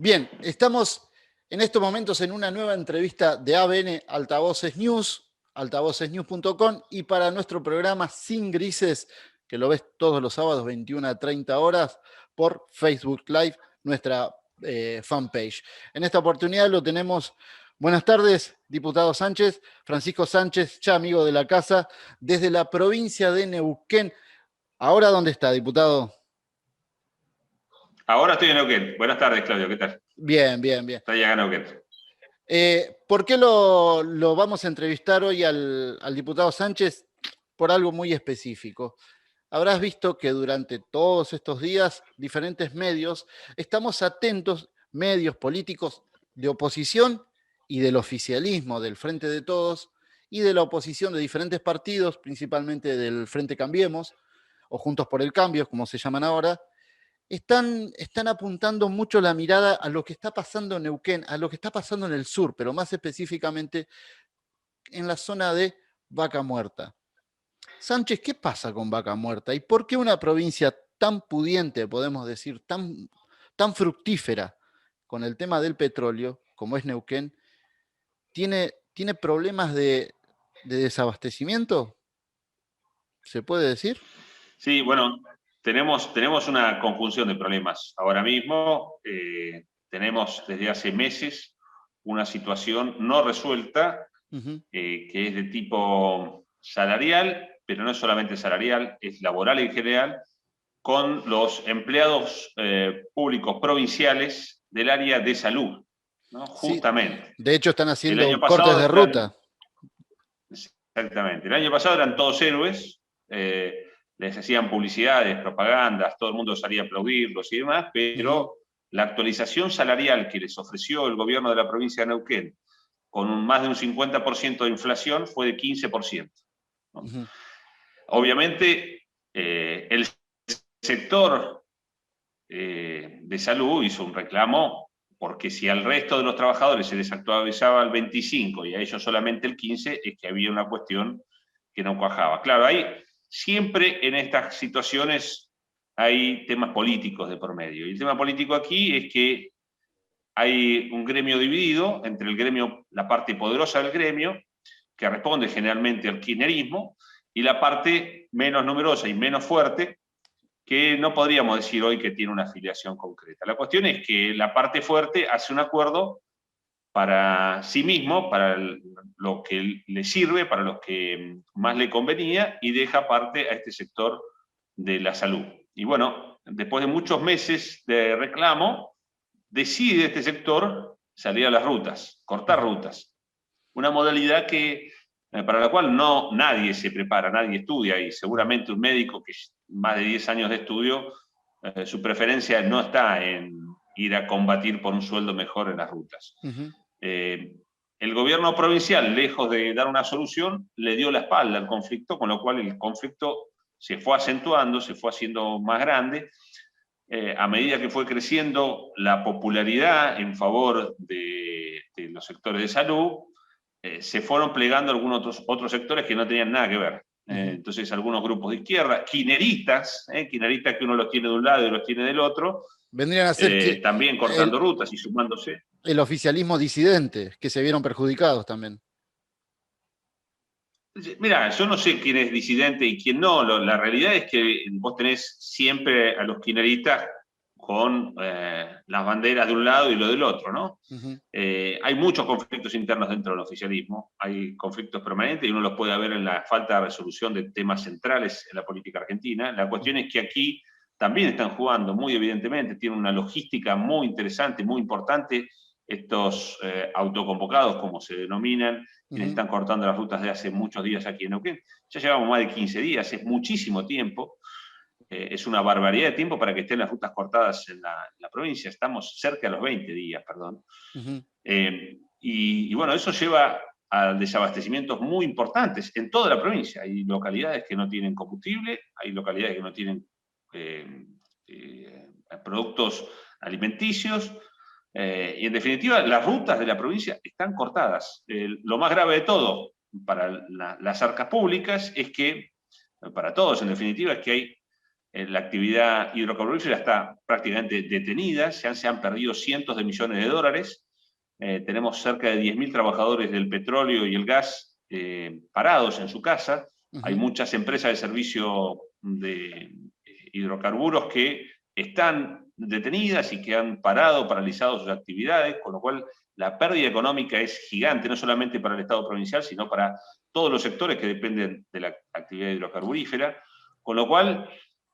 Bien, estamos en estos momentos en una nueva entrevista de ABN Altavoces News, altavocesnews.com, y para nuestro programa Sin Grises, que lo ves todos los sábados 21 a 30 horas por Facebook Live, nuestra fanpage. En esta oportunidad lo tenemos. Buenas tardes, diputado Sánchez, Francisco Sánchez, ya amigo de la casa, desde la provincia de Neuquén. ¿Ahora dónde está, diputado? Ahora estoy en Neuquén. Buenas tardes, Claudio, ¿qué tal? Bien, bien, bien. Estoy acá en Neuquén. ¿Por qué lo vamos a entrevistar hoy al diputado Sánchez? Por algo muy específico. Habrás visto que durante todos estos días diferentes medios estamos atentos, medios políticos de oposición y del oficialismo, del Frente de Todos, y de la oposición de diferentes partidos, principalmente del Frente Cambiemos, o Juntos por el Cambio, como se llaman ahora, están apuntando mucho la mirada a lo que está pasando en Neuquén, a lo que está pasando en el sur, pero más específicamente en la zona de Vaca Muerta. Sánchez, ¿qué pasa con Vaca Muerta? ¿Y por qué una provincia tan pudiente, podemos decir, tan fructífera con el tema del petróleo, como es Neuquén, tiene problemas de desabastecimiento? ¿Se puede decir? Sí, bueno, tenemos una conjunción de problemas. Ahora mismo tenemos desde hace meses una situación no resuelta que es de tipo salarial, pero no es solamente salarial, es laboral en general, con los empleados públicos provinciales del área de salud, ¿no? Sí, Justamente. de hecho están El año haciendo cortes pasado de ruta. Exactamente. El año pasado eran todos héroes, les hacían publicidades, propagandas, todo el mundo salía a aplaudirlos y demás, pero la actualización salarial que les ofreció el gobierno de la provincia de Neuquén, con más de un 50% de inflación, fue de 15%. ¿No? Obviamente, el sector de salud hizo un reclamo porque si al resto de los trabajadores se les actualizaba el 25 y a ellos solamente el 15, es que había una cuestión que no cuajaba. Claro, hay siempre en estas situaciones hay temas políticos de por medio. Y el tema político aquí es que hay un gremio dividido entre el gremio, la parte poderosa del gremio, que responde generalmente al kirchnerismo, y la parte menos numerosa y menos fuerte, que no podríamos decir hoy que tiene una afiliación concreta. La cuestión es que la parte fuerte hace un acuerdo para sí mismo, para lo que le sirve, para lo que más le convenía, y deja parte a este sector de la salud. Y bueno, después de muchos meses de reclamo, decide este sector salir a las rutas, cortar rutas. Una modalidad que para la cual no nadie se prepara, nadie estudia, y seguramente un médico que más de 10 años de estudio, su preferencia no está en ir a combatir por un sueldo mejor en las rutas. El gobierno provincial, lejos de dar una solución, le dio la espalda al conflicto, con lo cual el conflicto se fue acentuando, se fue haciendo más grande. A medida que fue creciendo la popularidad en favor de los sectores de salud, se fueron plegando algunos otros sectores que no tenían nada que ver. Entonces, algunos grupos de izquierda, kirchneristas que uno los tiene de un lado y los tiene del otro, Vendrían a ser que también cortando rutas y sumándose. el oficialismo disidente, que se vieron perjudicados también. Mira, yo no sé quién es disidente y quién no. La realidad es que vos tenés siempre a los kirchneristas con las banderas de un lado y lo del otro, ¿no? Hay muchos conflictos internos dentro del oficialismo, hay conflictos permanentes y uno los puede ver en la falta de resolución de temas centrales en la política argentina. La cuestión es que aquí también están jugando, muy evidentemente, tienen una logística muy interesante, muy importante, estos autoconvocados, como se denominan, quienes están cortando las rutas de hace muchos días aquí en Neuquén. Ya llevamos más de 15 días, es muchísimo tiempo. Es una barbaridad de tiempo para que estén las rutas cortadas en la provincia. Estamos cerca de los 20 días, perdón. Y bueno, eso lleva a desabastecimientos muy importantes en toda la provincia. Hay localidades que no tienen combustible, hay localidades que no tienen productos alimenticios, y en definitiva las rutas de la provincia están cortadas. Lo más grave de todo para las arcas públicas es que, para todos en definitiva, es que hay la actividad hidrocarburífera está prácticamente detenida, se han perdido cientos de millones de dólares, tenemos cerca de 10.000 trabajadores del petróleo y el gas parados en su casa, hay muchas empresas de servicio de hidrocarburos que están detenidas y que han paralizado sus actividades, con lo cual la pérdida económica es gigante, no solamente para el Estado provincial, sino para todos los sectores que dependen de la actividad hidrocarburífera, con lo cual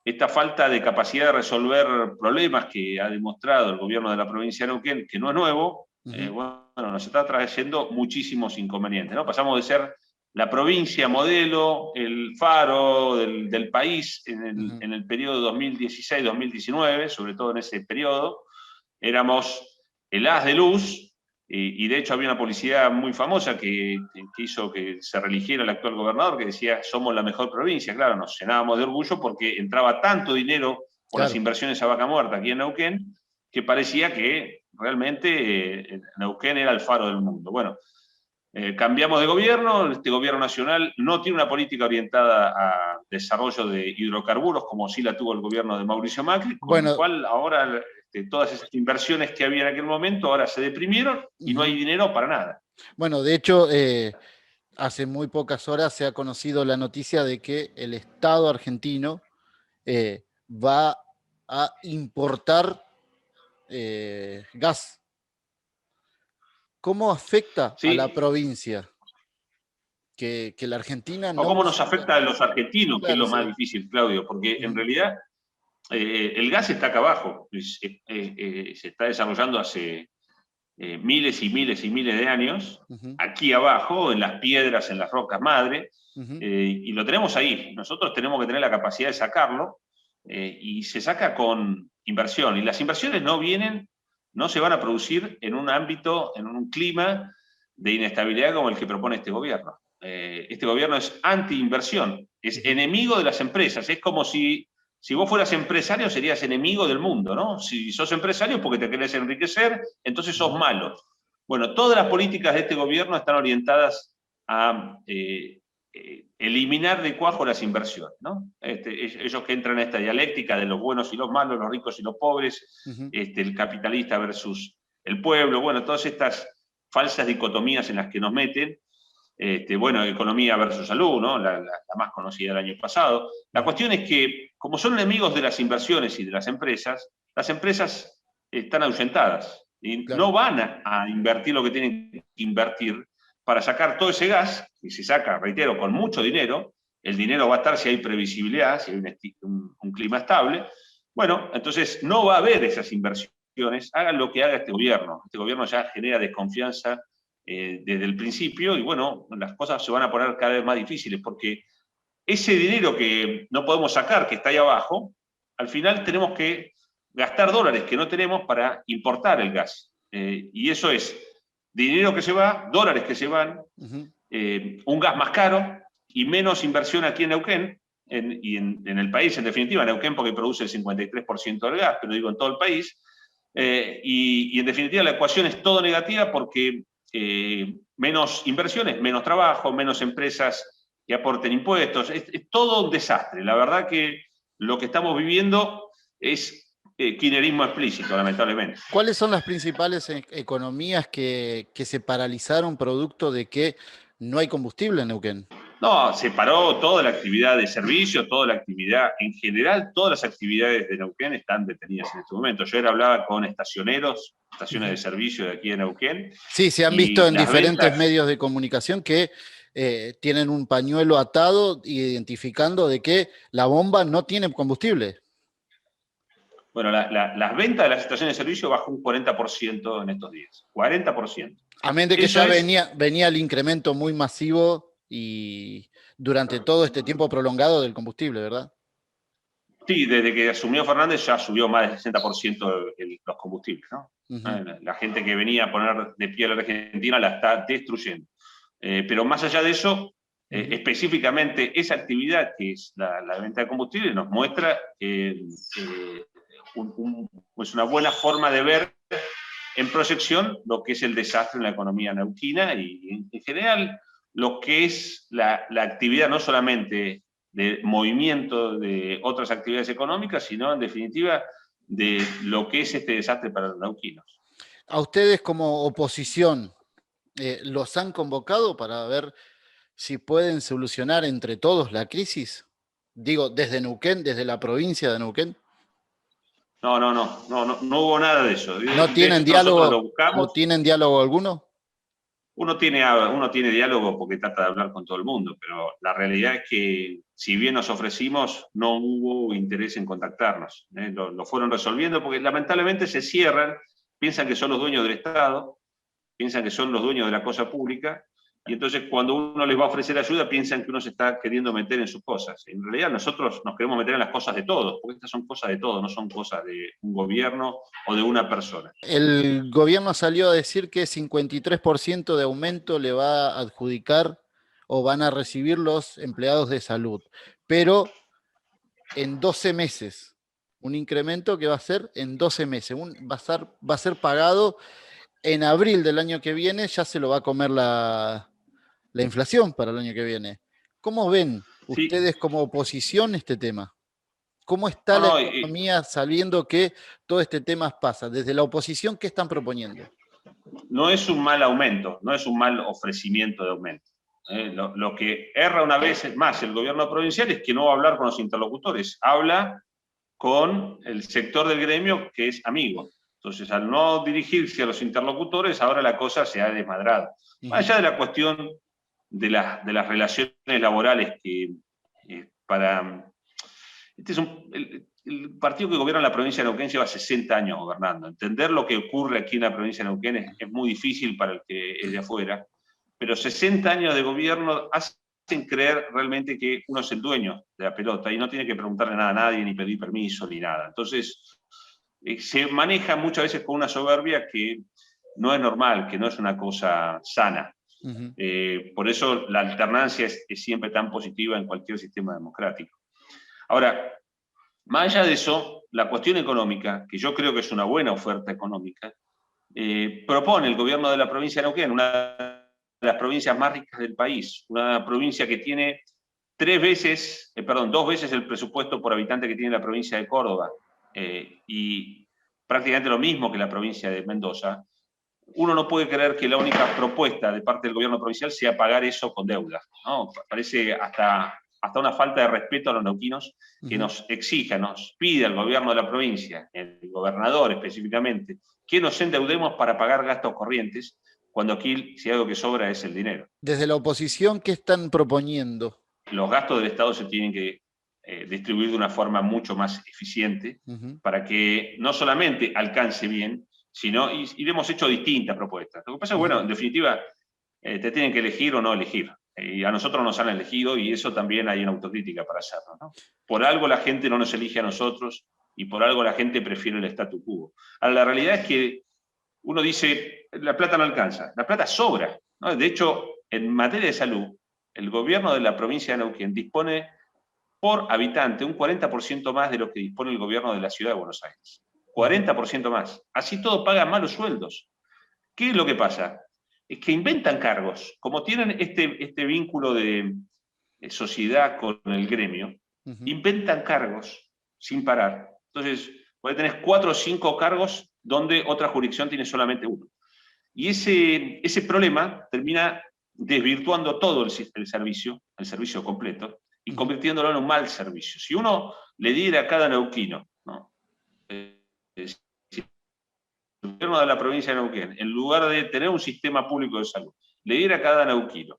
esta falta de capacidad de resolver problemas que ha demostrado el gobierno de la provincia de Neuquén, que no es nuevo, bueno, nos está trayendo muchísimos inconvenientes, ¿no? Pasamos de ser la provincia modelo, el faro del país en el periodo 2016-2019, sobre todo en ese periodo, éramos el haz de luz, y de hecho había una publicidad muy famosa que hizo que se reeligiera el actual gobernador, que decía, somos la mejor provincia. Claro, nos llenábamos de orgullo porque entraba tanto dinero por las inversiones a vaca muerta aquí en Neuquén, que parecía que realmente Neuquén era el faro del mundo. Bueno, cambiamos de gobierno, este gobierno nacional no tiene una política orientada a desarrollo de hidrocarburos, como sí la tuvo el gobierno de Mauricio Macri, con lo cual ahora todas esas inversiones que había en aquel momento ahora se deprimieron y no hay dinero para nada. Bueno, de hecho, hace muy pocas horas se ha conocido la noticia de que el Estado argentino va a importar gas. ¿Cómo afecta a la provincia? Que la Argentina no... ¿O cómo nos afecta a los argentinos, claro, que es lo más difícil, Claudio? Porque en realidad el gas está acá abajo, se está desarrollando hace miles y miles y miles de años, aquí abajo, en las piedras, en las rocas madre, y lo tenemos ahí. Nosotros tenemos que tener la capacidad de sacarlo, y se saca con inversión. Y las inversiones no se van a producir en un ámbito, en un clima de inestabilidad como el que propone este gobierno. Este gobierno es anti-inversión, es enemigo de las empresas. Es como si vos fueras empresario, serías enemigo del mundo, ¿no? Si sos empresario porque te querés enriquecer, entonces sos malo. Bueno, todas las políticas de este gobierno están orientadas a eliminar de cuajo las inversiones, ¿no? Ellos que entran en esta dialéctica de los buenos y los malos, los ricos y los pobres, el capitalista versus el pueblo, bueno, todas estas falsas dicotomías en las que nos meten, bueno, economía versus salud, ¿no? La más conocida del año pasado. La cuestión es que, como son enemigos de las inversiones y de las empresas están ahuyentadas y no van a invertir lo que tienen que invertir para sacar todo ese gas, y se saca, reitero, con mucho dinero. El dinero va a estar si hay previsibilidad, si hay un clima estable. Bueno, entonces no va a haber esas inversiones, hagan lo que haga este gobierno. Este gobierno ya genera desconfianza desde el principio, y bueno, las cosas se van a poner cada vez más difíciles, porque ese dinero que no podemos sacar, que está ahí abajo, al final tenemos que gastar dólares que no tenemos para importar el gas. Y eso es dinero que se va, dólares que se van, un gas más caro y menos inversión aquí en Neuquén, y en el país, en definitiva, Neuquén porque produce el 53% del gas, pero digo en todo el país, y en definitiva la ecuación es todo negativa porque menos inversiones, menos trabajo, menos empresas que aporten impuestos, es todo un desastre. La verdad que lo que estamos viviendo es kirchnerismo explícito, lamentablemente. ¿Cuáles son las principales economías que se paralizaron producto de que no hay combustible en Neuquén? No, se paró toda la actividad de servicio, toda la actividad, en general, todas las actividades de Neuquén están detenidas en este momento. Yo ayer hablaba con estacioneros, estaciones de servicio de aquí en Neuquén. Sí, se han visto en diferentes medios de comunicación que tienen un pañuelo atado identificando de que la bomba no tiene combustible. Bueno, las ventas de las estaciones de servicio bajó un 40% en estos días. 40%. Amén de que eso ya venía el incremento muy masivo y durante todo este tiempo prolongado del combustible, ¿verdad? Sí, desde que asumió Fernández ya subió más del 60% los combustibles, ¿no? La gente que venía a poner de pie a la Argentina la está destruyendo. Pero más allá de eso, específicamente esa actividad que es la venta de combustible nos muestra pues una buena forma de ver en proyección lo que es el desastre en la economía neuquina y en general lo que es la actividad no solamente de movimiento de otras actividades económicas, sino en definitiva de lo que es este desastre para los neuquinos. A ustedes como oposición, ¿los han convocado para ver si pueden solucionar entre todos la crisis? Digo, desde Neuquén, desde la provincia de Neuquén. No hubo nada de eso. ¿No De tienen hecho, nosotros lo diálogo? ¿No buscamos. tienen diálogo alguno? Uno tiene diálogo porque trata de hablar con todo el mundo, pero la realidad es que si bien nos ofrecimos, no hubo interés en contactarnos. Lo fueron resolviendo porque lamentablemente se cierran, piensan que son los dueños del Estado, piensan que son los dueños de la cosa pública, y entonces cuando uno les va a ofrecer ayuda piensan que uno se está queriendo meter en sus cosas. En realidad nosotros nos queremos meter en las cosas de todos, porque estas son cosas de todos, no son cosas de un gobierno o de una persona. El gobierno salió a decir que 53% de aumento le va a adjudicar o van a recibir los empleados de salud, pero en 12 meses, un incremento que va a ser en 12 meses, va a ser pagado en abril del año que viene, ya se lo va a comer la inflación para el año que viene. ¿Cómo ven Sí, ustedes como oposición este tema? ¿Cómo está no, la no, economía sabiendo que todo este tema pasa? Desde la oposición, ¿qué están proponiendo? no es un mal aumento, no es un mal ofrecimiento de aumento. Lo que erra una vez más el gobierno provincial es que no va a hablar con los interlocutores, habla con el sector del gremio que es amigo. Entonces, al no dirigirse a los interlocutores, ahora la cosa se ha desmadrado. Más allá de la cuestión de las relaciones laborales que para... Este es el partido que gobierna la provincia de Neuquén lleva 60 años gobernando. Entender lo que ocurre aquí en la provincia de Neuquén es muy difícil para el que es de afuera, pero 60 años de gobierno hacen creer realmente que uno es el dueño de la pelota y no tiene que preguntarle nada a nadie, ni pedir permiso, ni nada. Entonces, se maneja muchas veces con una soberbia que no es normal, que no es una cosa sana. Por eso la alternancia es siempre tan positiva en cualquier sistema democrático. Ahora, más allá de eso, la cuestión económica, que yo creo que es una buena oferta económica, propone el gobierno de la provincia de Neuquén, una de las provincias más ricas del país, una provincia que tiene dos veces el presupuesto por habitante que tiene la provincia de Córdoba, y prácticamente lo mismo que la provincia de Mendoza. Uno no puede creer que la única propuesta de parte del gobierno provincial sea pagar eso con deuda, ¿no? Parece hasta una falta de respeto a los neuquinos que nos exija, nos pide al gobierno de la provincia, el gobernador específicamente, que nos endeudemos para pagar gastos corrientes, cuando aquí si algo que sobra es el dinero. Desde la oposición, ¿qué están proponiendo? Los gastos del Estado se tienen que distribuir de una forma mucho más eficiente para que no solamente alcance bien, sino, y le hemos hecho distintas propuestas. Lo que pasa es, bueno, en definitiva, te tienen que elegir o no elegir. Y a nosotros nos han elegido y eso también hay una autocrítica para hacerlo, ¿no? Por algo la gente no nos elige a nosotros y por algo la gente prefiere el statu quo. Ahora, la realidad es que uno dice, la plata no alcanza, la plata sobra, ¿no? De hecho, en materia de salud, el gobierno de la provincia de Neuquén dispone por habitante un 40% más de lo que dispone el gobierno de la ciudad de Buenos Aires. 40% más. Así todo pagan malos sueldos. ¿Qué es lo que pasa? Es que inventan cargos. Como tienen este vínculo de sociedad con el gremio, inventan cargos sin parar. Entonces, puede tener 4 o 5 cargos donde otra jurisdicción tiene solamente uno. Y ese problema termina desvirtuando todo el servicio completo, y convirtiéndolo en un mal servicio. Si uno le diera a cada neuquino, ¿no? Si el gobierno de la provincia de Neuquén, en lugar de tener un sistema público de salud, le diera a cada neuquino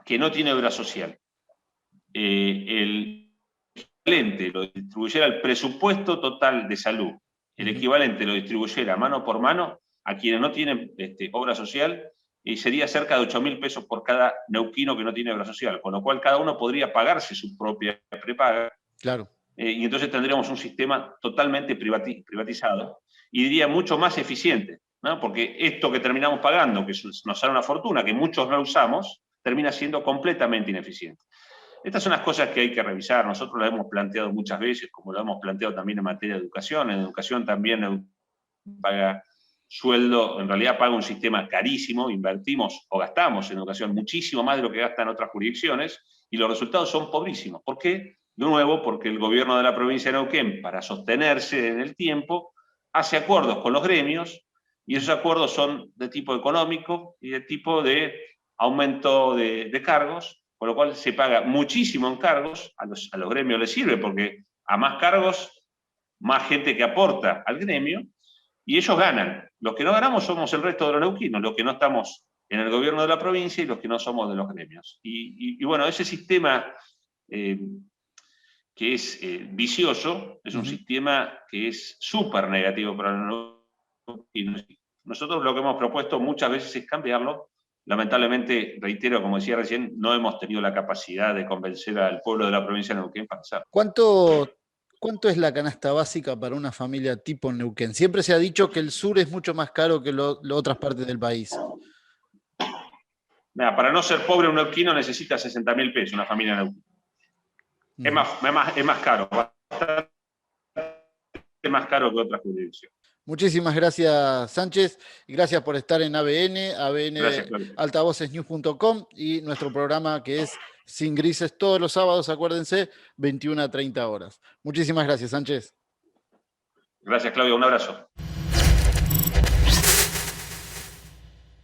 que no tiene obra social, el equivalente lo distribuyera al presupuesto total de salud, el equivalente lo distribuyera mano por mano a quienes no tienen obra social, y sería cerca de 8.000 pesos por cada neuquino que no tiene obra social, con lo cual cada uno podría pagarse su propia prepaga. Claro. Y entonces tendríamos un sistema totalmente privatizado y diría mucho más eficiente, ¿no? Porque esto que terminamos pagando, que nos sale una fortuna, que muchos no usamos, termina siendo completamente ineficiente. Estas son las cosas que hay que revisar. Nosotros lo hemos planteado muchas veces, como lo hemos planteado también en materia de educación. En educación también paga sueldo, en realidad paga un sistema carísimo, invertimos o gastamos en educación muchísimo más de lo que gastan otras jurisdicciones, y los resultados son pobrísimos. ¿Por qué? De nuevo, porque el gobierno de la provincia de Neuquén, para sostenerse en el tiempo, hace acuerdos con los gremios, y esos acuerdos son de tipo económico y de tipo de aumento de cargos, con lo cual se paga muchísimo en cargos, a los gremios les sirve, porque a más cargos, más gente que aporta al gremio, y ellos ganan. Los que no ganamos somos el resto de los neuquinos, los que no estamos en el gobierno de la provincia y los que no somos de los gremios. Y bueno, ese sistema que es vicioso, es un sistema que es súper negativo para los neuquinos. Nosotros lo que hemos propuesto muchas veces es cambiarlo. Lamentablemente, reitero, como decía recién, no hemos tenido la capacidad de convencer al pueblo de la provincia de Neuquén para hacerlo. ¿Cuánto es la canasta básica para una familia tipo Neuquén? Siempre se ha dicho que el sur es mucho más caro que otras partes del país. Mira, para no ser pobre un neuquino necesita 60.000 pesos, una familia neuquina. Es más caro, bastante más caro que otras jurisdicciones. Muchísimas gracias, Sánchez, y gracias por estar en ABN altavocesnews.com y nuestro programa que es Sin Grises todos los sábados, acuérdense, 21 a 30 horas. Muchísimas gracias, Sánchez. Gracias, Claudio. Un abrazo.